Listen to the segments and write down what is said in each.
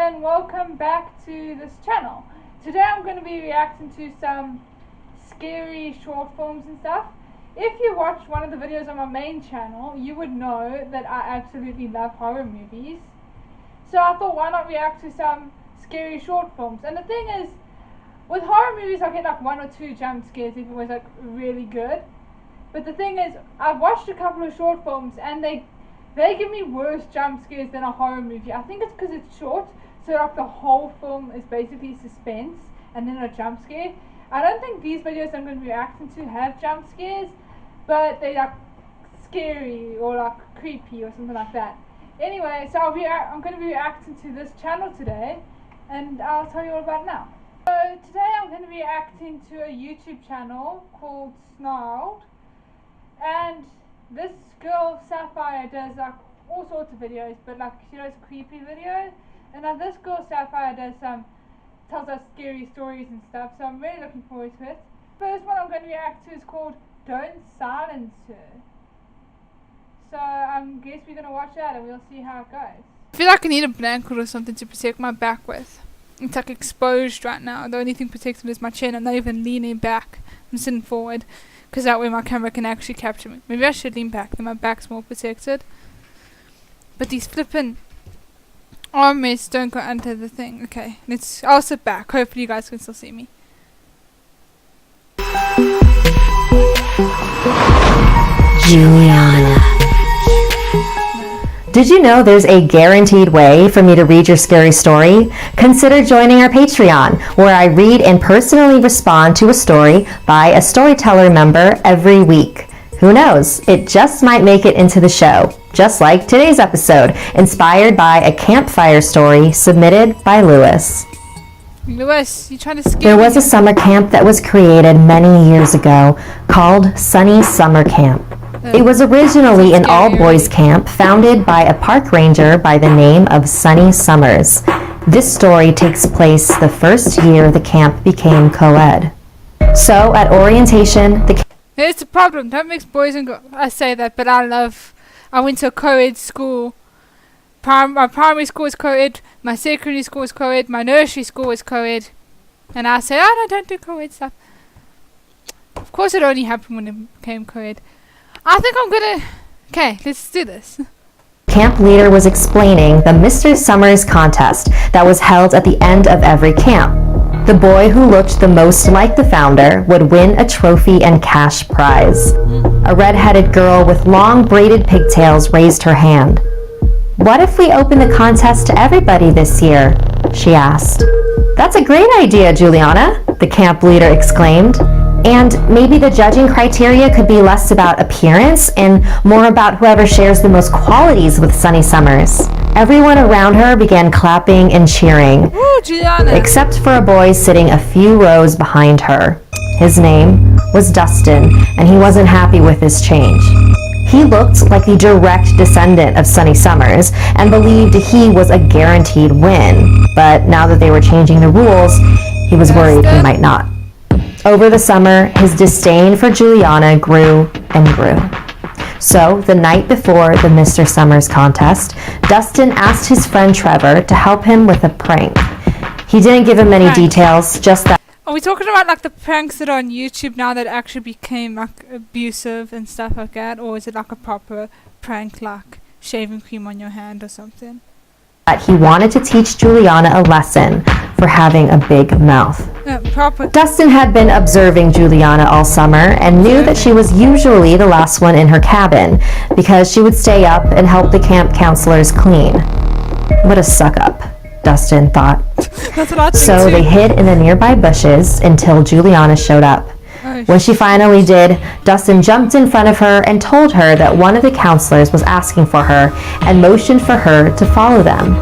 and welcome back to this channel. Today I'm going to be reacting to some scary short films and stuff. If you watch one of the videos on my main channel, you would know that I absolutely love horror movies. So I thought, why not react to some scary short films? And the thing is, with horror movies I get like 1 or 2 jump scares if it was like really good. But the thing is, I've watched a couple of short films and they give me worse jump scares than a horror movie. I think it's because it's short, so like the whole film is basically suspense and then a jump scare. I don't think these videos I'm going to be reacting to have jump scares, but they're like scary or like creepy or something like that. Anyway, so I'm going to be reacting to this channel today, and I'll tell you all about it now. So today I'm going to be reacting to a YouTube channel called Snarled, and this girl Sapphire does like all sorts of videos, but like she does creepy videos, and now this girl Sapphire does tells us scary stories and stuff, so I'm really looking forward to it. First one I'm going to react to is called Don't Silence Her. So I guess we're going to watch that and we'll see how it goes. I feel like I need a blanket or something to protect my back with. It's like exposed right now. The only thing protected is my chin. I'm not even leaning back. I'm sitting forward, because that way my camera can actually capture me. Maybe I should lean back, then my back's more protected. But these flippin' armrests don't go under the thing. Okay, I'll sit back. Hopefully you guys can still see me. Juliana. Did you know there's a guaranteed way for me to read your scary story? Consider joining our Patreon, where I read and personally respond to a story by a storyteller member every week. Who knows? It just might make it into the show, just like today's episode, inspired by a campfire story submitted by Lewis. Lewis, you trying to scare me? There was a summer camp that was created many years ago called Sunny Summer Camp. It was originally an all-boys camp founded by a park ranger by the name of Sunny Summers. This story takes place the first year the camp became co-ed. So at orientation, Here's the problem. Don't mix boys and girls. I say that, but I went to a co-ed school. My primary school is co-ed, my secondary school is co-ed, my nursery school is co-ed. And I say, oh no, don't do co-ed stuff. Of course it only happened when it became co-ed. I think I'm gonna... Okay, let's do this. Camp leader was explaining the Mr. Summers contest that was held at the end of every camp. The boy who looked the most like the founder would win a trophy and cash prize. A red-headed girl with long braided pigtails raised her hand. "What if we open the contest to everybody this year?" she asked. "That's a great idea, Juliana," the camp leader exclaimed. "And maybe the judging criteria could be less about appearance and more about whoever shares the most qualities with Sunny Summers." Everyone around her began clapping and cheering, Woo, Juliana. except for a boy sitting a few rows behind her. His name was Dustin, and he wasn't happy with this change. He looked like the direct descendant of Sunny Summers and believed he was a guaranteed win. But now that they were changing the rules, he was worried he might not. Over the summer, his disdain for Juliana grew and grew. So, the night before the Mr. Summers contest, Dustin asked his friend Trevor to help him with a prank. He didn't give him many details, just that... Are we talking about like the pranks that are on YouTube now that actually became like abusive and stuff like that? Or is it like a proper prank, like shaving cream on your hand or something? He wanted to teach Juliana a lesson for having a big mouth. Proper. Dustin had been observing Juliana all summer and knew that she was usually the last one in her cabin because she would stay up and help the camp counselors clean. What a suck-up, Dustin thought. That's what I think So too. they hid in the nearby bushes until Juliana showed up. When she finally did, Dustin jumped in front of her and told her that one of the counselors was asking for her and motioned for her to follow them.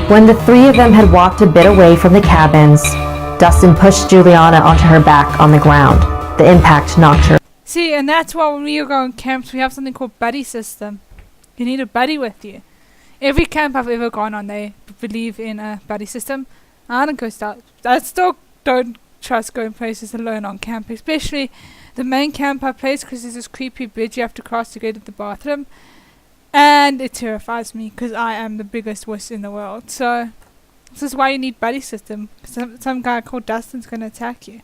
When the three of them had walked a bit away from the cabins, Dustin pushed Juliana onto her back on the ground. The impact knocked her. See, and that's why when we go on camps, we have something called buddy system. You need a buddy with you. Every camp I've ever gone on, they believe in a buddy system. I don't go start. I still don't trust going places alone on camp, especially the main camp I place, because there's this creepy bridge you have to cross to go to the bathroom, and it terrifies me because I am the biggest wuss in the world. So This is why you need buddy system. Some guy called Dustin's gonna attack you.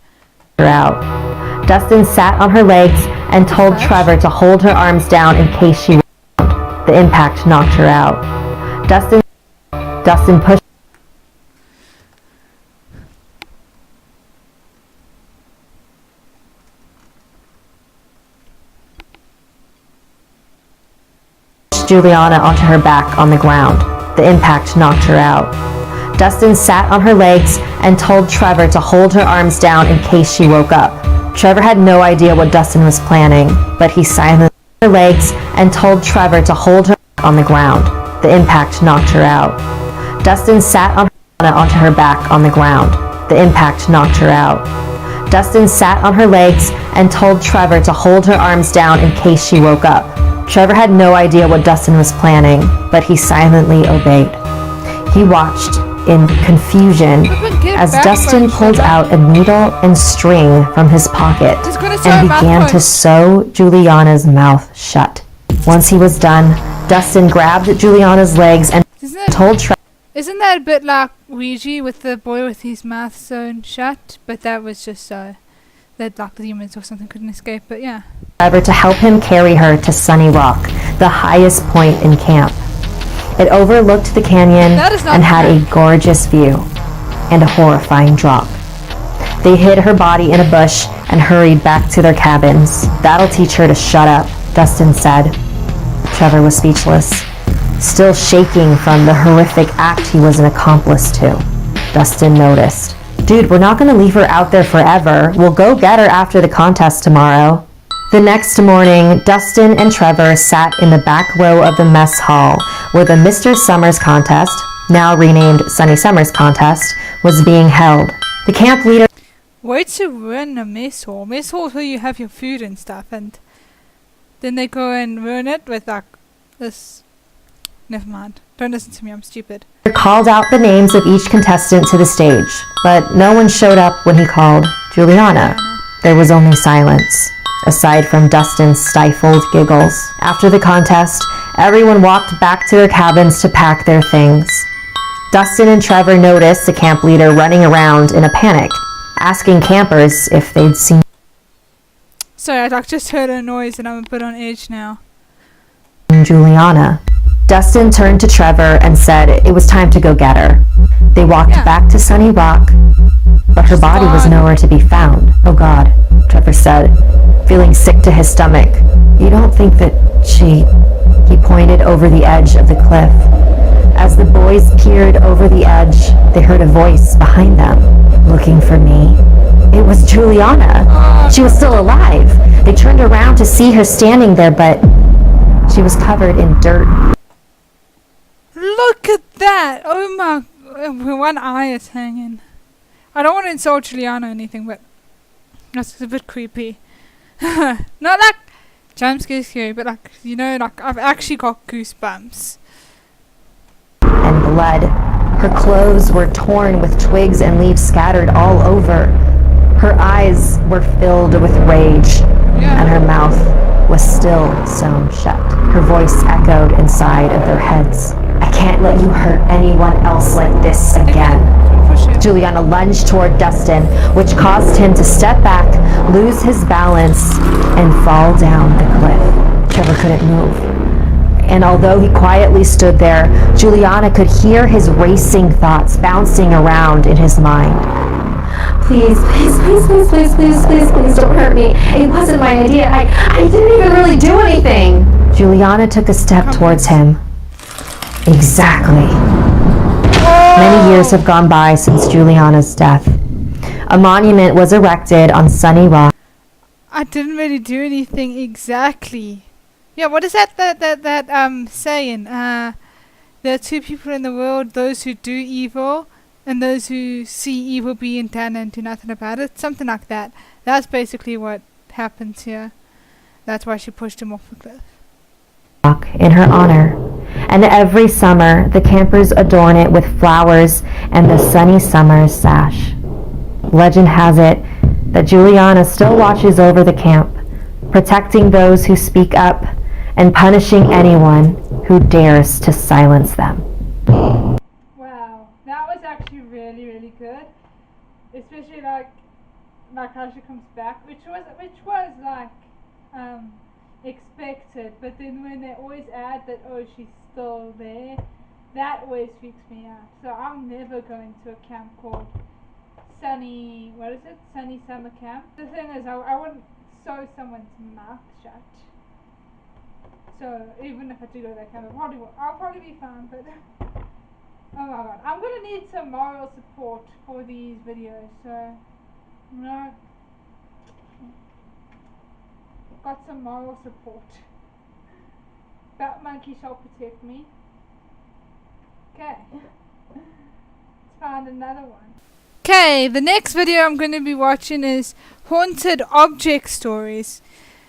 Out. Dustin sat on her legs and told Trevor to hold her arms down in case she. The impact knocked her out. Dustin pushed Juliana onto her back on the ground. The impact knocked her out. Dustin sat on her legs and told Trevor to hold her arms down in case she woke up. Trevor had no idea what Dustin was planning, but he silently her legs and told Trevor to hold her on the ground. The impact knocked her out. Dustin sat onto her back on the ground. The impact knocked her out. Dustin sat on her legs and told Trevor to hold her arms down in case she woke up. Trevor had no idea what Dustin was planning, but he silently obeyed. He watched in confusion as Dustin pulled out a needle and string from his pocket and began to sew Juliana's mouth shut. Once he was done, Dustin grabbed Juliana's legs and told Trevor. Isn't that a bit like Ouija with the boy with his mouth sewn shut? But that was just so that like the demons or something couldn't escape. But yeah. Trevor to help him carry her to Sunny Rock, the highest point in camp. It overlooked the canyon and had a gorgeous view and a horrifying drop. They hid her body in a bush and hurried back to their cabins. That'll teach her to shut up, Dustin said. Trevor was speechless, still shaking from the horrific act he was an accomplice to. Dustin noticed. Dude, we're not going to leave her out there forever. We'll go get her after the contest tomorrow. The next morning, Dustin and Trevor sat in the back row of the mess hall where the Mr. Summers contest, now renamed Sunny Summers contest, was being held. The camp leader... Way to ruin a mess hall. Mess hall is where you have your food and stuff, and then they go and ruin it with like this... Never mind. Don't listen to me, I'm stupid. Called out the names of each contestant to the stage, but no one showed up when he called Juliana. There was only silence, aside from Dustin's stifled giggles. After the contest, everyone walked back to their cabins to pack their things. Dustin and Trevor noticed the camp leader running around in a panic, asking campers if they'd seen... Sorry, I just heard a noise and I'm a bit on edge now. Juliana. Dustin turned to Trevor and said it was time to go get her. They walked back to Sunny Rock, but her body was nowhere to be found. Oh God, Trevor said, feeling sick to his stomach. You don't think that she... He pointed over the edge of the cliff. As the boys peered over the edge, they heard a voice behind them, looking for me. It was Juliana. She was still alive. They turned around to see her standing there, but she was covered in dirt. Look at that! Oh my... One eye is hanging. I don't want to insult Juliana or anything, but that's a bit creepy. Not like jump scary, but like, you know, like I've actually got goosebumps. And blood. Her clothes were torn with twigs and leaves scattered all over. Her eyes were filled with rage, and her mouth was still sewn shut. Her voice echoed inside of their heads. I can't let you hurt anyone else like this again. Juliana lunged toward Dustin, which caused him to step back, lose his balance, and fall down the cliff. Trevor couldn't move. And although he quietly stood there, Juliana could hear his racing thoughts bouncing around in his mind. Please, please, please, please, please, please, please, please don't hurt me. It wasn't my idea. I didn't even really do anything. Juliana took a step towards him. Exactly. Many years have gone by since Juliana's death. A monument was erected on Sunny Rock. I didn't really do anything exactly. Yeah, what is that saying? There are two people in the world, those who do evil and those who see evil being done and do nothing about it. Something like that. That's basically what happens here. That's why she pushed him off the cliff. In her honor. And every summer, the campers adorn it with flowers and the Sunny Summers sash. Legend has it that Juliana still watches over the camp, protecting those who speak up and punishing anyone who dares to silence them. Wow, that was was actually really, really good. Especially like how she comes back, which was like expected. But then when they always add that, oh, she's still there, that always freaks me out. So I'm never going to a camp called Sunny Summer Camp. The thing is, I wouldn't sew someone's mouth shut. So even if I do go to that camp, I'll probably be fine. But oh my god, I'm gonna need some moral support for these videos. So no, got some moral support. Bat monkey shall protect me. Okay, let's find another one. Okay, the next video I'm going to be watching is Haunted Object Stories.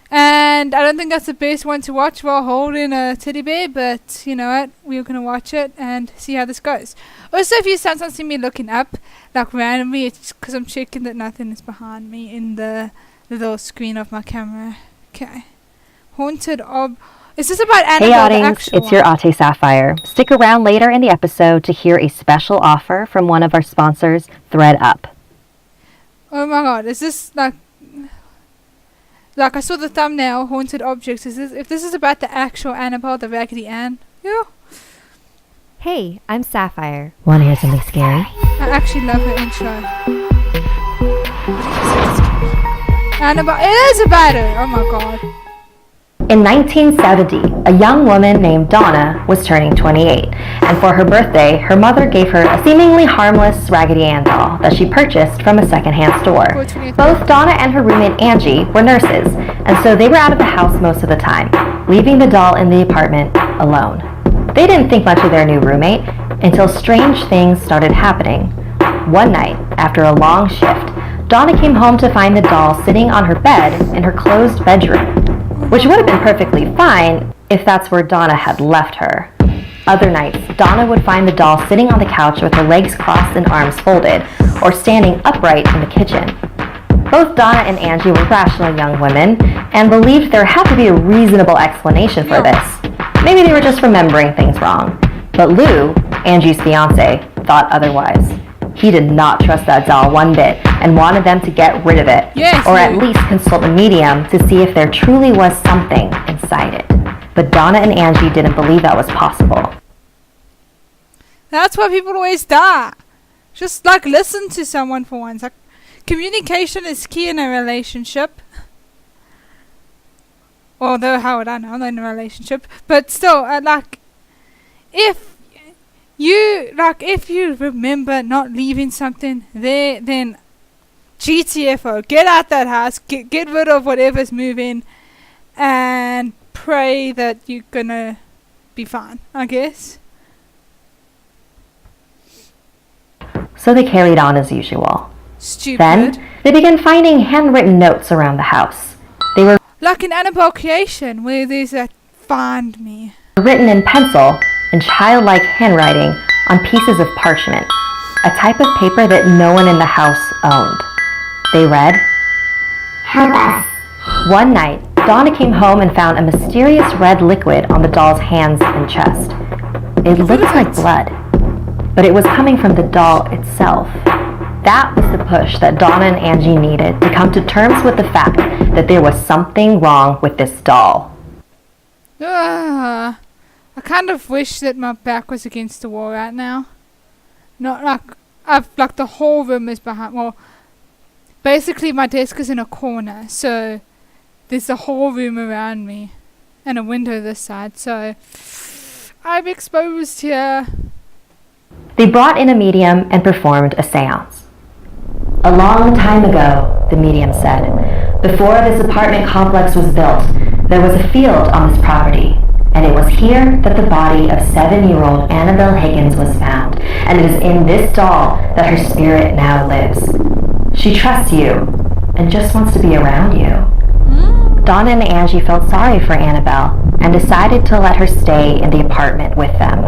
And I don't think that's the best one to watch while holding a teddy bear, but you know what, we're going to watch it and see how this goes. Also, if you sometimes see me looking up, like randomly, it's because I'm checking that nothing is behind me in the little screen of my camera. Okay. Is this about Annabelle? Hey audience, it's your Ate Sapphire. Stick around later in the episode to hear a special offer from one of our sponsors, ThreadUp. Oh my god, is this like I saw the thumbnail, Haunted Objects. If this is about the actual Annabelle, the Raggedy Ann? Yeah. Hey, I'm Sapphire. Want to hear something scary? I actually love her intro. Annabelle, it is about her. Oh my god. In 1970, a young woman named Donna was turning 28, and for her birthday, her mother gave her a seemingly harmless Raggedy Ann doll that she purchased from a secondhand store. Both Donna and her roommate Angie were nurses, and so they were out of the house most of the time, leaving the doll in the apartment alone. They didn't think much of their new roommate until strange things started happening. One night, after a long shift, Donna came home to find the doll sitting on her bed in her closed bedroom, which would have been perfectly fine if that's where Donna had left her. Other nights, Donna would find the doll sitting on the couch with her legs crossed and arms folded, or standing upright in the kitchen. Both Donna and Angie were rational young women, and believed there had to be a reasonable explanation for this. Maybe they were just remembering things wrong. But Lou, Angie's fiance, thought otherwise. He did not trust that doll one bit and wanted them to get rid of it, or at least consult a medium to see if there truly was something inside it. But Donna and Angie didn't believe that was possible. That's why people always die. Just like listen to someone for once. Like, communication is key in a relationship. Although how would I know? I'm not in a relationship. But still, if you remember not leaving something there, then GTFO, get out that house, get rid of whatever's moving, and pray that you're gonna be fine, I guess. So they carried on as usual. Stupid. Then, they began finding handwritten notes around the house. They were like in Annabelle Creation, where there's that find me. Written in pencil in childlike handwriting on pieces of parchment, a type of paper that no one in the house owned. They read, "Help us." One night, Donna came home and found a mysterious red liquid on the doll's hands and chest. It looked like blood, but it was coming from the doll itself. That was the push that Donna and Angie needed to come to terms with the fact that there was something wrong with this doll. I kind of wish that my back was against the wall right now. Not like the whole room is behind. Well, basically my desk is in a corner, so there's a whole room around me and a window this side, so I'm exposed here. They brought in a medium and performed a seance. "A long time ago," the medium said, "before this apartment complex was built, there was a field on this property, and it was here that the body of 7-year-old Annabelle Higgins was found, and it is in this doll that her spirit now lives. She trusts you, and just wants to be around you." Donna and Angie felt sorry for Annabelle, and decided to let her stay in the apartment with them.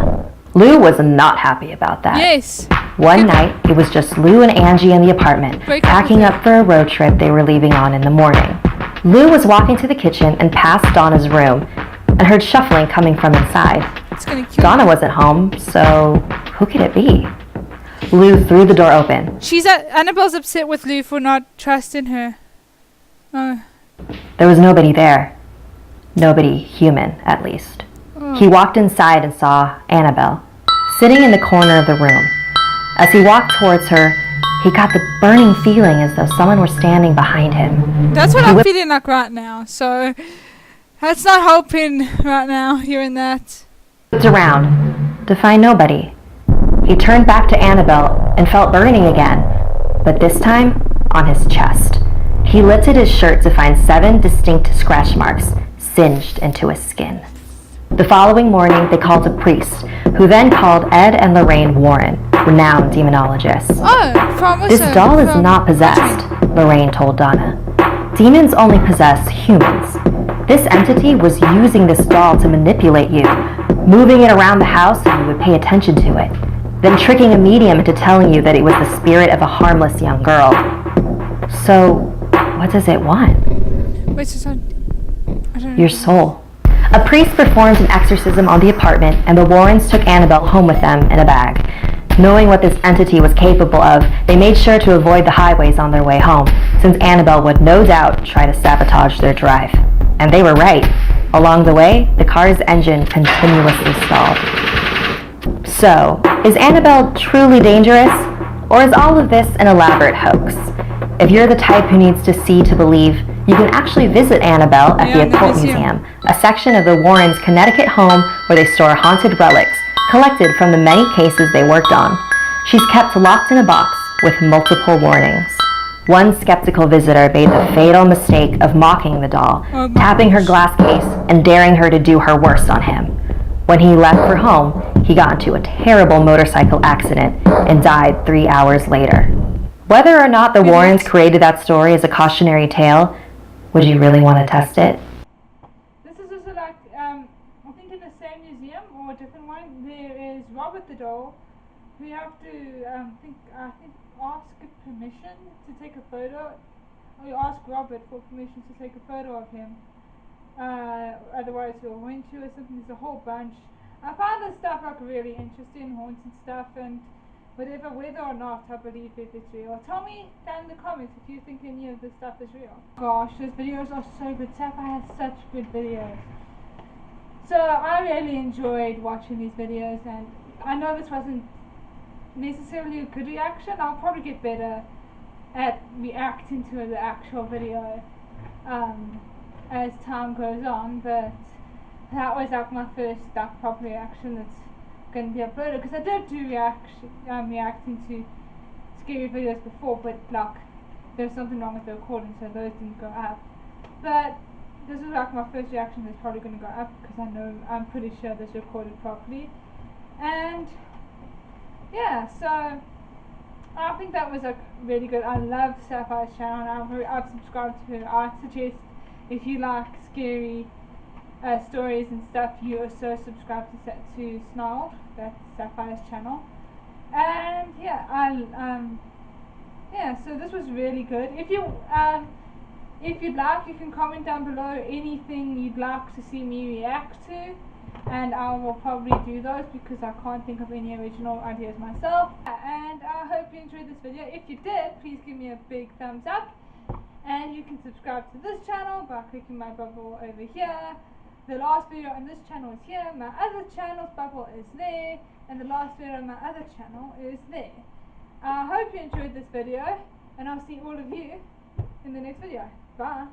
Lou was not happy about that. Yes. One night, it was just Lou and Angie in the apartment, packing up for a road trip they were leaving on in the morning. Lou was walking to the kitchen and past Donna's room, and heard shuffling coming from inside. It's gonna kill Donna wasn't home, so who could it be? Lou threw the door open. Annabelle's upset with Lou for not trusting her. Oh. There was nobody there. Nobody human, at least. Oh. He walked inside and saw Annabelle, sitting in the corner of the room. As he walked towards her, he got the burning feeling as though someone were standing behind him. That's what I'm feeling like right now, so that's not helping right now, hearing that. He looked around to find nobody. He turned back to Annabelle and felt burning again, but this time on his chest. He lifted his shirt to find 7 distinct scratch marks singed into his skin. The following morning, they called a priest, who then called Ed and Lorraine Warren, renowned demonologists. This doll is not possessed, Lorraine told Donna. Demons only possess humans. This entity was using this doll to manipulate you, moving it around the house so you would pay attention to it, then tricking a medium into telling you that it was the spirit of a harmless young girl. So, what does it want? Your soul. A priest performed an exorcism on the apartment, and the Warrens took Annabelle home with them in a bag. Knowing what this entity was capable of, they made sure to avoid the highways on their way home, since Annabelle would no doubt try to sabotage their drive. And they were right. Along the way, the car's engine continuously stalled. So, is Annabelle truly dangerous? Or is all of this an elaborate hoax? If you're the type who needs to see to believe, you can actually visit Annabelle at the Occult Museum, a section of the Warrens' Connecticut home where they store haunted relics, collected from the many cases they worked on. She's kept locked in a box with multiple warnings. One skeptical visitor made the fatal mistake of mocking the doll, tapping her glass case and daring her to do her worst on him. When he left for home, he got into a terrible motorcycle accident and died 3 hours later. Whether or not the Warrens created that story as a cautionary tale, would you really want to test it? This is also like, I think in the same museum or a different one, there is Robert the doll. We have to, I think ask permission to take a photo. Or you ask Robert for permission to take a photo of him. Otherwise he'll haunt you or something. There's a whole bunch. I find this stuff like really interesting, haunted stuff, and whatever, whether or not I believe if it's real. Tell me down in the comments if you think any of this stuff is real. Gosh, those videos are so good. Sapphire has such good videos. So I really enjoyed watching these videos, and I know this wasn't necessarily a good reaction. I'll probably get better at reacting to the actual video as time goes on, but that was like my first proper reaction that's going to be uploaded, because I did do reacting to scary videos before, but like there's something wrong with the recording, so those didn't go up. But this is like my first reaction that's probably going to go up, because I'm pretty sure this recorded properly. And yeah, so I think that was like really good. I love Sapphire's channel, and I've subscribed to her. I suggest if you like scary stories and stuff, you also subscribe to Snarled, that's Sapphire's channel. And yeah, so this was really good. If you'd like, you can comment down below anything you'd like to see me react to, and I will probably do those, because I can't think of any original ideas myself. And I hope you enjoyed this video. If you did, please give me a big thumbs up, and you can subscribe to this channel by clicking my bubble over here. The last video on this channel is here, my other channel's bubble is there, and the last video on my other channel is there. I hope you enjoyed this video, and I'll see all of you in the next video. Bye!